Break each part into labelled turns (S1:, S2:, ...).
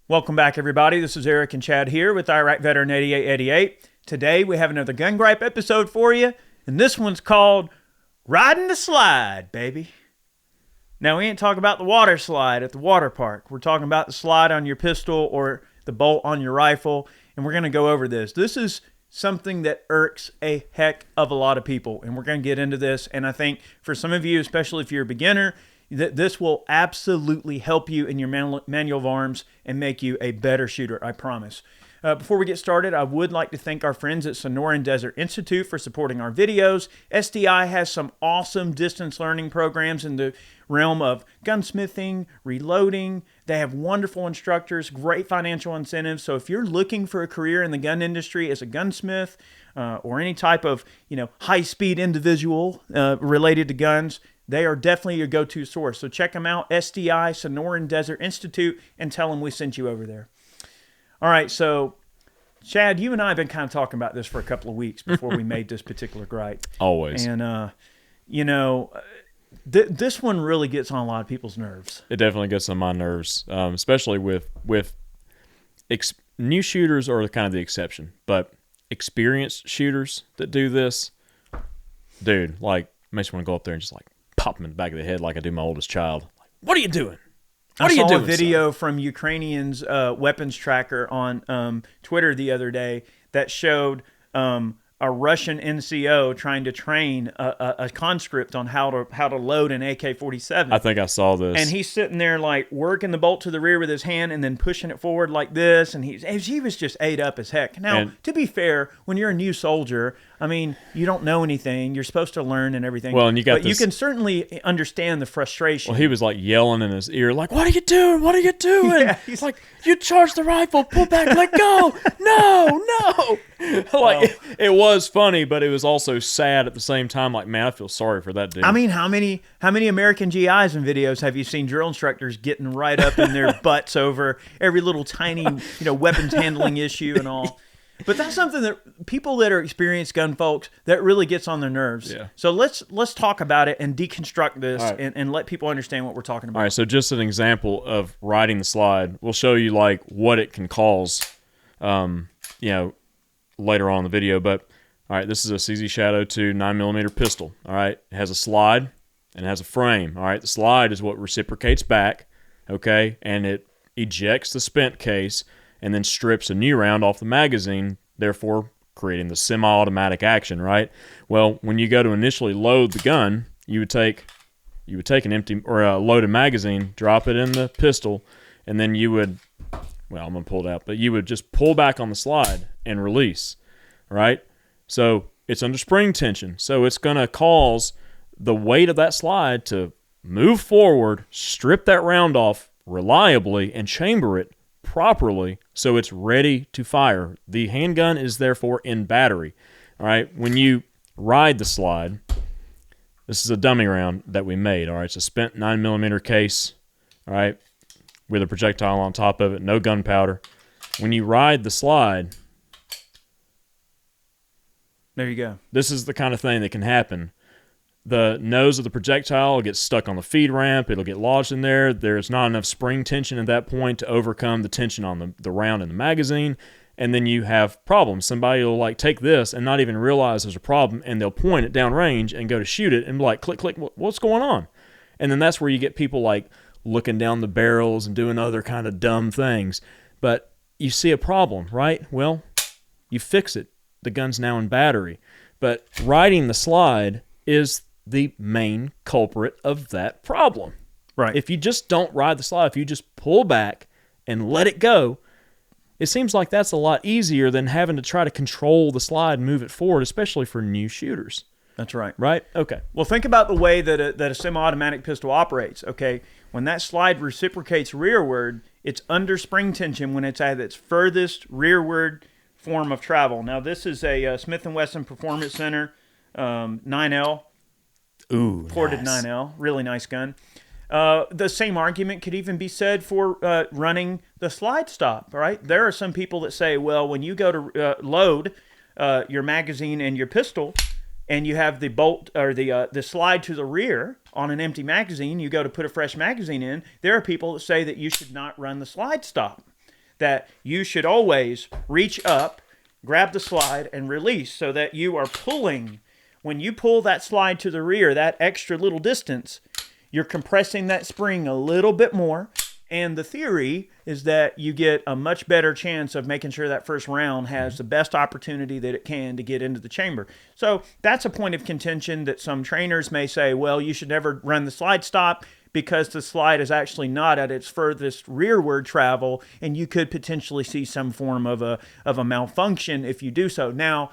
S1: Welcome back, everybody. This is Eric and Chad here with Iraq Veteran 8888. Today, we have another Gun Gripe episode for you, and this one's called Riding the Slide, baby. Now, we ain't talking about the water slide at the water park. We're talking about the slide on your pistol or the bolt on your rifle, and we're going to go over this. This is something that irks a heck of a lot of people, and we're going to get into this, and I think for some of you, especially if you're a beginner, that this will absolutely help you in your manual of arms and make you a better shooter, I promise. Before we get started, I would like to thank our friends at Sonoran Desert Institute for supporting our videos. SDI has some awesome distance learning programs in the realm of gunsmithing, reloading. They have wonderful instructors, great financial incentives. So if you're looking for a career in the gun industry as a gunsmith or any type of high-speed individual related to guns, they are definitely your go-to source. So check them out, SDI, Sonoran Desert Institute, and tell them we sent you over there. All right, so Chad, you and I have been kind of talking about this for a couple of weeks before we made this particular gripe.
S2: Always.
S1: And, this one really gets on a lot of people's nerves.
S2: It definitely gets on my nerves, especially with new shooters are kind of the exception. But experienced shooters that do this, dude, like, makes me want to go up there and just, like, pop him in the back of the head like I do my oldest child. Like, what are you doing? What are you doing?
S1: I saw a video from Ukrainians' weapons tracker on Twitter the other day that showed a Russian NCO trying to train a conscript on how to load an AK-47.
S2: I think I saw this.
S1: And he's sitting there like working the bolt to the rear with his hand and then pushing it forward like this. And he was just ate up as heck. Now, to be fair, when you're a new soldier, I mean, you don't know anything. You're supposed to learn and everything.
S2: Well, and
S1: you can certainly understand the frustration.
S2: Well, he was like yelling in his ear, like, "What are you doing? What are you doing?"
S1: Yeah,
S2: he's like, "You charge the rifle, pull back, let go." No. Like, it was funny, but it was also sad at the same time. Like, man, I feel sorry for that dude.
S1: I mean, how many American GIs in videos have you seen drill instructors getting right up in their butts over every little tiny, weapons handling issue and all? But that's something that people that are experienced gun folks, that really gets on their nerves.
S2: Yeah.
S1: So let's talk about it and deconstruct this
S2: right.
S1: and let people understand what we're talking about.
S2: All right, so just an example of riding the slide. We'll show you like what it can cause, later on in the video. But all right, this is a CZ Shadow 2 9mm pistol. All right, it has a slide and it has a frame. All right, the slide is what reciprocates back, okay, and it ejects the spent case and then strips a new round off the magazine, therefore creating the semi-automatic action, right? Well, when you go to initially load the gun, you would take an empty or a loaded magazine, drop it in the pistol, and then you would, well, I'm going to pull it out, but you would just pull back on the slide and release, right? So it's under spring tension, so it's going to cause the weight of that slide to move forward, strip that round off reliably, and chamber it properly so it's ready to fire. The handgun is therefore in battery. All right, when you ride the slide, this is a dummy round that we made. All right, it's a spent 9mm case, all right, with a projectile on top of it, no gunpowder. When you ride the slide,
S1: there you go.
S2: This is the kind of thing that can happen. The nose of the projectile will get stuck on the feed ramp. It'll get lodged in there. There's not enough spring tension at that point to overcome the tension on the round in the magazine. And then you have problems. Somebody will like take this and not even realize there's a problem, and they'll point it downrange and go to shoot it and be like, click, click, what's going on? And then that's where you get people like looking down the barrels and doing other kind of dumb things. But you see a problem, right? Well, you fix it. The gun's now in battery. But riding the slide is the main culprit of that problem.
S1: Right.
S2: If you just don't ride the slide, if you just pull back and let it go, it seems like that's a lot easier than having to try to control the slide and move it forward, especially for new shooters.
S1: That's right.
S2: Right? Okay.
S1: Well, think about the way that a semi-automatic pistol operates, okay? When that slide reciprocates rearward, it's under spring tension when it's at its furthest rearward form of travel. Now, this is a Smith & Wesson Performance Center 9L.
S2: Ooh,
S1: ported
S2: nice.
S1: 9L, really nice gun. The same argument could even be said for running the slide stop, right? There are some people that say, well, when you go to load your magazine and your pistol, and you have the bolt or the slide to the rear on an empty magazine, you go to put a fresh magazine in, there are people that say that you should not run the slide stop. that you should always reach up, grab the slide, and release so that you are pulling. When you pull that slide to the rear, that extra little distance, you're compressing that spring a little bit more. And the theory is that you get a much better chance of making sure that first round has the best opportunity that it can to get into the chamber. So that's a point of contention that some trainers may say, well, you should never run the slide stop because the slide is actually not at its furthest rearward travel, and you could potentially see some form of a malfunction if you do so. Now,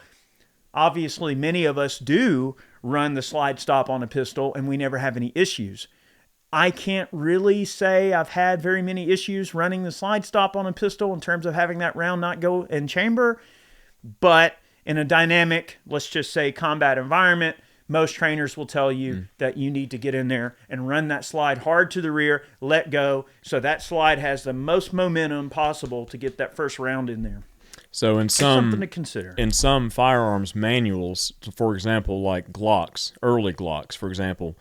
S1: obviously, many of us do run the slide stop on a pistol, and we never have any issues. I can't really say I've had very many issues running the slide stop on a pistol in terms of having that round not go in chamber. But in a dynamic, let's just say combat environment, most trainers will tell you that you need to get in there and run that slide hard to the rear, let go, so that slide has the most momentum possible to get that first round in there.
S2: So
S1: something to consider.
S2: In some firearms manuals, for example, like Glocks, early Glocks, for example,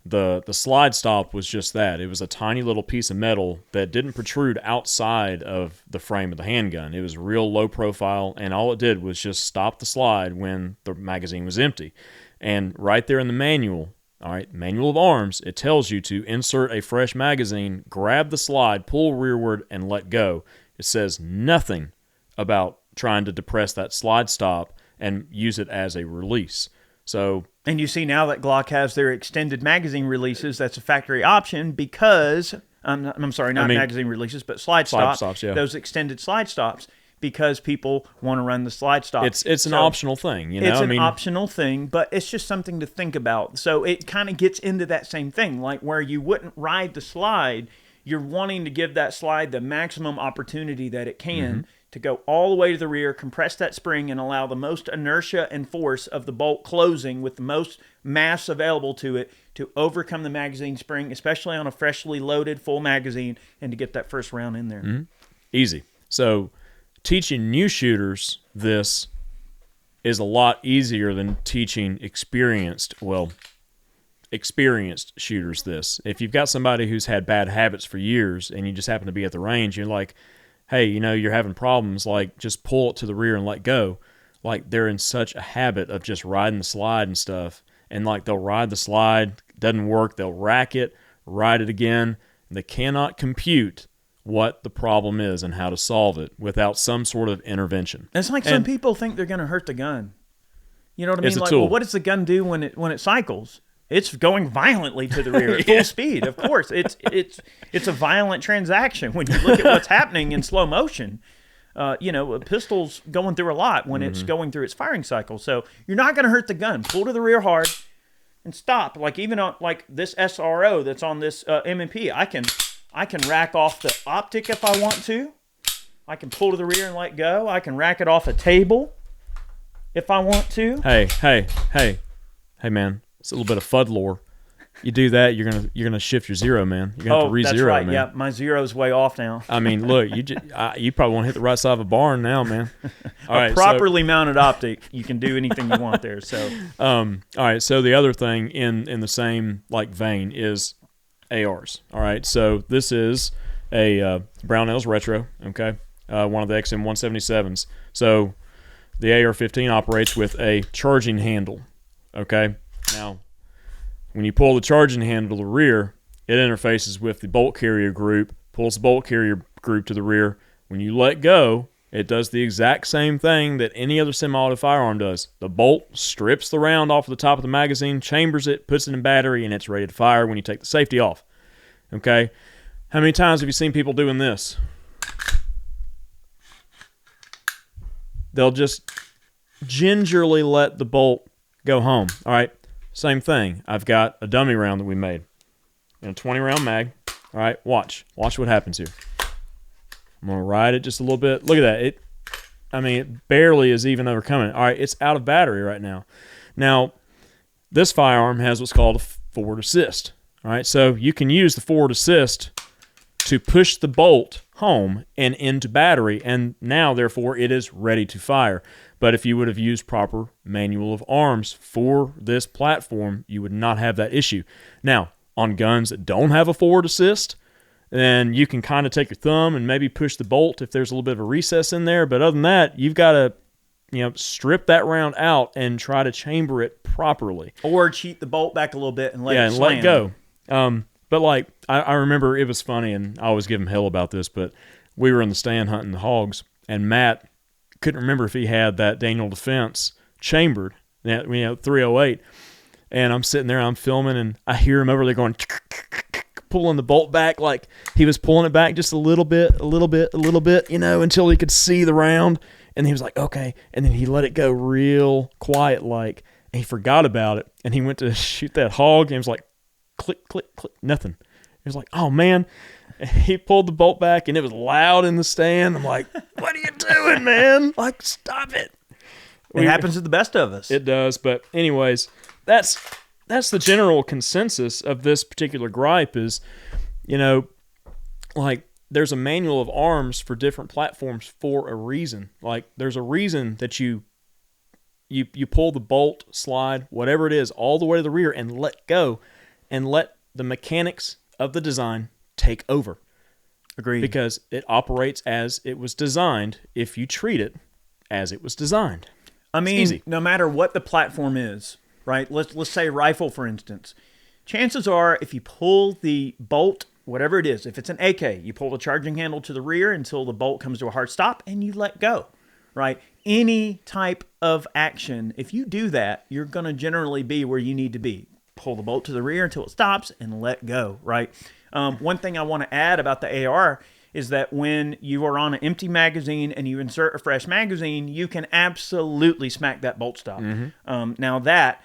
S2: the slide stop was just that. It was a tiny little piece of metal that didn't protrude outside of the frame of the handgun. It was real low profile, and all it did was just stop the slide when the magazine was empty. And right there in the manual, all right, manual of arms, it tells you to insert a fresh magazine, grab the slide, pull rearward, and let go. It says nothing about trying to depress that slide stop and use it as a release. So,
S1: and you see now that Glock has their extended magazine releases, that's a factory option because, I'm sorry, magazine releases, but slide stops,
S2: yeah.
S1: Those extended slide stops, because people want to run the slide stop.
S2: It's an optional thing, you know?
S1: It's an optional thing, but it's just something to think about. So it kind of gets into that same thing, like where you wouldn't ride the slide, you're wanting to give that slide the maximum opportunity that it can to go all the way to the rear, compress that spring, and allow the most inertia and force of the bolt closing with the most mass available to it to overcome the magazine spring, especially on a freshly loaded full magazine, and to get that first round in there.
S2: Easy. So teaching new shooters this is a lot easier than teaching experienced shooters this. If you've got somebody who's had bad habits for years and you just happen to be at the range, you're like, hey, you know, you're having problems, like just pull it to the rear and let go. Like they're in such a habit of just riding the slide and stuff. And like they'll ride the slide, doesn't work, they'll rack it, ride it again. And they cannot compute what the problem is and how to solve it without some sort of intervention.
S1: It's like some people think they're going to hurt the gun. You know what I mean?
S2: It's a
S1: Like,
S2: tool.
S1: well, what does the gun do when it cycles? It's going violently to the rear at full speed. Of course, it's a violent transaction when you look at what's happening in slow motion. You know, a pistol's going through a lot when it's going through its firing cycle. So you're not going to hurt the gun. Pull to the rear hard and stop. Like even on like this SRO that's on this M&P, I can rack off the optic if I want to. I can pull to the rear and let go. I can rack it off a table if I want to.
S2: Hey, man. It's a little bit of FUD lore. You do that, you're gonna shift your zero, man. You're gonna have to re-zero,
S1: that's right.
S2: man.
S1: Yeah, my zero's way off now.
S2: I mean, look, you probably want to hit the right side of a barn now, man. All right,
S1: properly mounted optic, you can do anything you want there. So,
S2: all right. So the other thing in the same like vein is ARs. All right. So this is a Brownells Retro. Okay, one of the XM177s. So the AR-15 operates with a charging handle. Okay. Now, when you pull the charging handle to the rear, it interfaces with the bolt carrier group, pulls the bolt carrier group to the rear. When you let go, it does the exact same thing that any other semi-auto firearm does. The bolt strips the round off of the top of the magazine, chambers it, puts it in battery, and it's ready to fire when you take the safety off. Okay? How many times have you seen people doing this? They'll just gingerly let the bolt go home. All right? Same thing. I've got a dummy round that we made in a 20-round mag. All right, watch what happens here. I'm going to ride it just a little bit. Look at that. It barely is even overcoming. All right, it's out of battery right now. Now, this firearm has what's called a forward assist. All right, so you can use the forward assist to push the bolt home and into battery, and now, therefore, it is ready to fire. But if you would have used proper manual of arms for this platform, you would not have that issue. Now, on guns that don't have a forward assist, then you can kind of take your thumb and maybe push the bolt if there's a little bit of a recess in there. But other than that, you've got to, strip that round out and try to chamber it properly.
S1: Or cheat the bolt back a little bit and let it
S2: and
S1: slam.
S2: let go. But like, I remember it was funny, and I always give him hell about this, but we were in the stand hunting the hogs, and Matt couldn't remember if he had that Daniel Defense chambered, 308. And I'm sitting there, I'm filming, and I hear him over there going, pulling the bolt back, like he was pulling it back just a little bit, until he could see the round. And he was like, okay. And then he let it go real quiet, like, and he forgot about it. And he went to shoot that hog, and it was like, click, click, click, nothing. He was like, oh, man. And he pulled the bolt back, and it was loud in the stand. I'm like, what are you doing, man? Like, stop it.
S1: It happens to the best of us.
S2: It does. But anyways, that's the general consensus of this particular gripe is, like, there's a manual of arms for different platforms for a reason. Like, there's a reason that you pull the bolt, slide, whatever it is, all the way to the rear and let go and let the mechanics of the design take over.
S1: Agreed.
S2: Because it operates as it was designed if you treat it as it was designed.
S1: I mean, no matter what the platform is, right? Let's say rifle, for instance. Chances are, if you pull the bolt, whatever it is, if it's an AK, you pull the charging handle to the rear until the bolt comes to a hard stop and you let go, right? Any type of action, if you do that, you're going to generally be where you need to be. Pull the bolt to the rear until it stops and let go, right? One thing I want to add about the AR is that when you are on an empty magazine and you insert a fresh magazine, you can absolutely smack that bolt stop. Mm-hmm. Now that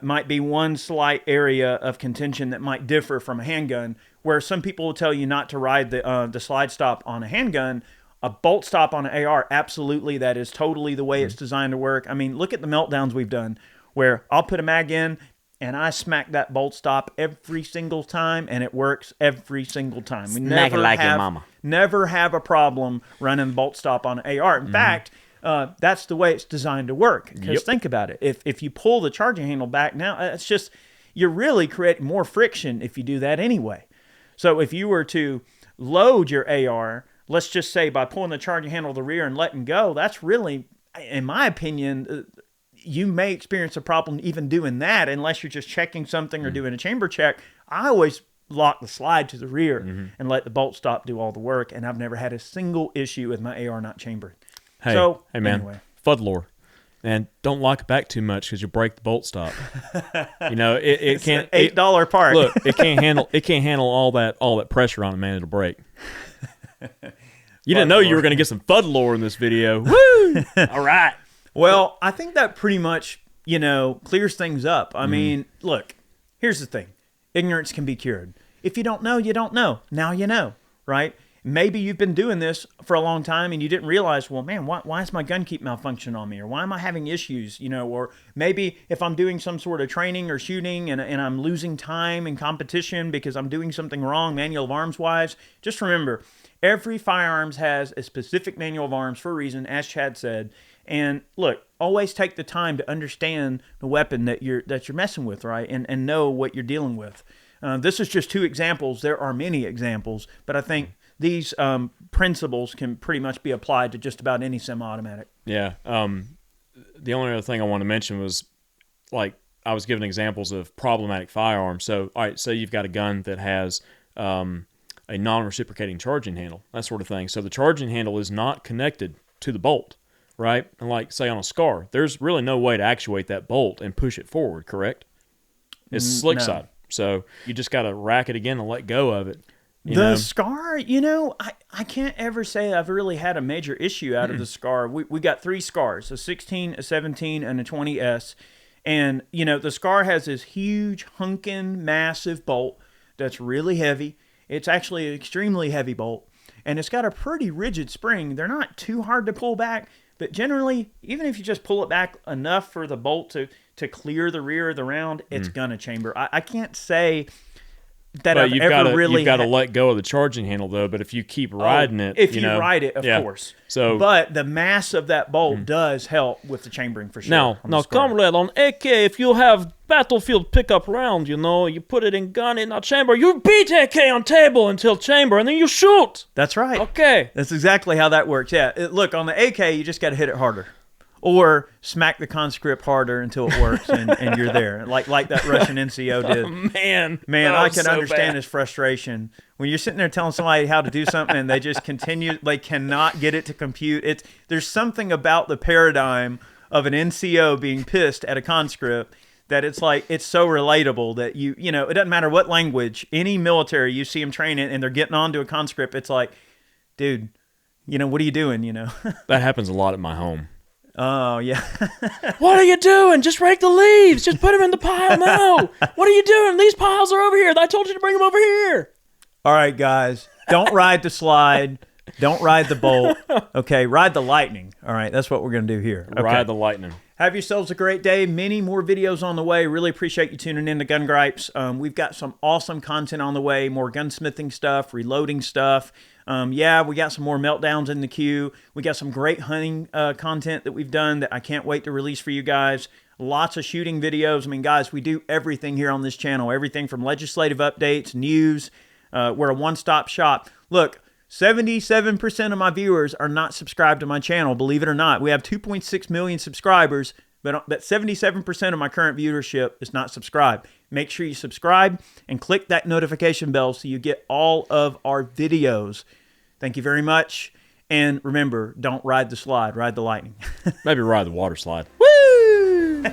S1: might be one slight area of contention that might differ from a handgun, where some people will tell you not to ride the slide stop on a handgun. A bolt stop on an AR, absolutely, that is totally the way it's designed to work. I mean, look at the meltdowns we've done, where I'll put a mag in, and I smack that bolt stop every single time, and it works every single time. We
S3: Smack it like your mama.
S1: Never have a problem running the bolt stop on an AR. In fact, that's the way it's designed to work. Because think about it. If you pull the charging handle back now, it's just, you're really creating more friction if you do that anyway. So if you were to load your AR, let's just say by pulling the charging handle to the rear and letting go, that's really, in my opinion, you may experience a problem even doing that unless you're just checking something or doing a chamber check. I always lock the slide to the rear and let the bolt stop do all the work, and I've never had a single issue with my AR not chambered.
S2: Hey, man, anyway. FUD lore. And don't lock it back too much because you'll break the bolt stop. It can't.
S1: $8 part.
S2: Look, it can't handle all that pressure on it, man. It'll break. You didn't know you were going to get some FUD lore in this video. Woo! All right.
S1: Well, I think that pretty much, clears things up. I mean, look, here's the thing. Ignorance can be cured. If you don't know, you don't know. Now you know, right? Maybe you've been doing this for a long time and you didn't realize, well, man, why is my gun keep malfunctioning on me? Or why am I having issues? Or maybe if I'm doing some sort of training or shooting and I'm losing time in competition because I'm doing something wrong, manual of arms wise, just remember, every firearms has a specific manual of arms for a reason, as Chad said. And look, always take the time to understand the weapon that you're messing with, right? And know what you're dealing with. This is just two examples. There are many examples, but I think these principles can pretty much be applied to just about any semi-automatic.
S2: Yeah. The only other thing I want to mention was, like, I was giving examples of problematic firearms. So, all right, say you've got a gun that has a non-reciprocating charging handle, that sort of thing. So the charging handle is not connected to the bolt, right? And like, say on a SCAR, there's really no way to actuate that bolt and push it forward, correct? It's slick side. So you just got to rack it again and let go of it.
S1: The SCAR, I can't ever say I've really had a major issue out of the SCAR. We got 3 SCARs, a 16, a 17, and a 20S. And, the SCAR has this huge, hunkin', massive bolt that's really heavy. It's actually an extremely heavy bolt. And it's got a pretty rigid spring. They're not too hard to pull back. But generally, even if you just pull it back enough for the bolt to clear the rear of the round, it's going to chamber. I can't say that
S2: But
S1: I've ever really
S2: you've got to
S1: had.
S2: let go of the charging handle though. But if you keep riding it,
S1: If you
S2: know,
S1: ride it, of
S2: yeah.
S1: course.
S2: So
S1: But the mass of that bolt does help with the chambering for sure.
S2: now,
S1: on the scar.
S2: comrade, on AK, if you have battlefield pickup round, you put it in gun in a chamber, you beat AK on table until chamber, and then you shoot.
S1: That's right.
S2: Okay.
S1: That's exactly how that works. Yeah. Look, on the AK, you just got to hit it harder. Or smack the conscript harder until it works, and you're there. Like that Russian NCO did.
S2: Man,
S1: I can
S2: so
S1: understand
S2: bad.
S1: his frustration when you're sitting there telling somebody how to do something and they just continue. They cannot get it to compute. There's something about the paradigm of an NCO being pissed at a conscript that it's so relatable that you know it doesn't matter what language, any military you see them training and they're getting onto a conscript. It's like, dude, what are you doing?
S2: That happens a lot at my home.
S1: Oh yeah.
S2: What are you doing? Just rake the leaves. Just put them in the pile now. What are you doing? These piles are over here. I told you to bring them over here.
S1: All right, guys. Don't ride the slide. Don't ride the bolt. Okay, ride the lightning. All right, that's what we're going to do here. Okay.
S2: Ride the lightning.
S1: Have yourselves a great day. Many more videos on the way. Really appreciate you tuning in to Gun Gripes. We've got some awesome content on the way. More gunsmithing stuff, reloading stuff. We got some more meltdowns in the queue. We got some great hunting content that we've done that I can't wait to release for you guys. Lots of shooting videos. I mean, guys, we do everything here on this channel. Everything from legislative updates, news. We're a one-stop shop. Look, 77% of my viewers are not subscribed to my channel, believe it or not. We have 2.6 million subscribers, but that 77% of my current viewership is not subscribed. Make sure you subscribe and click that notification bell so you get all of our videos. Thank you very much. And remember, don't ride the slide, ride the lightning.
S2: Maybe ride the water slide.
S1: Woo!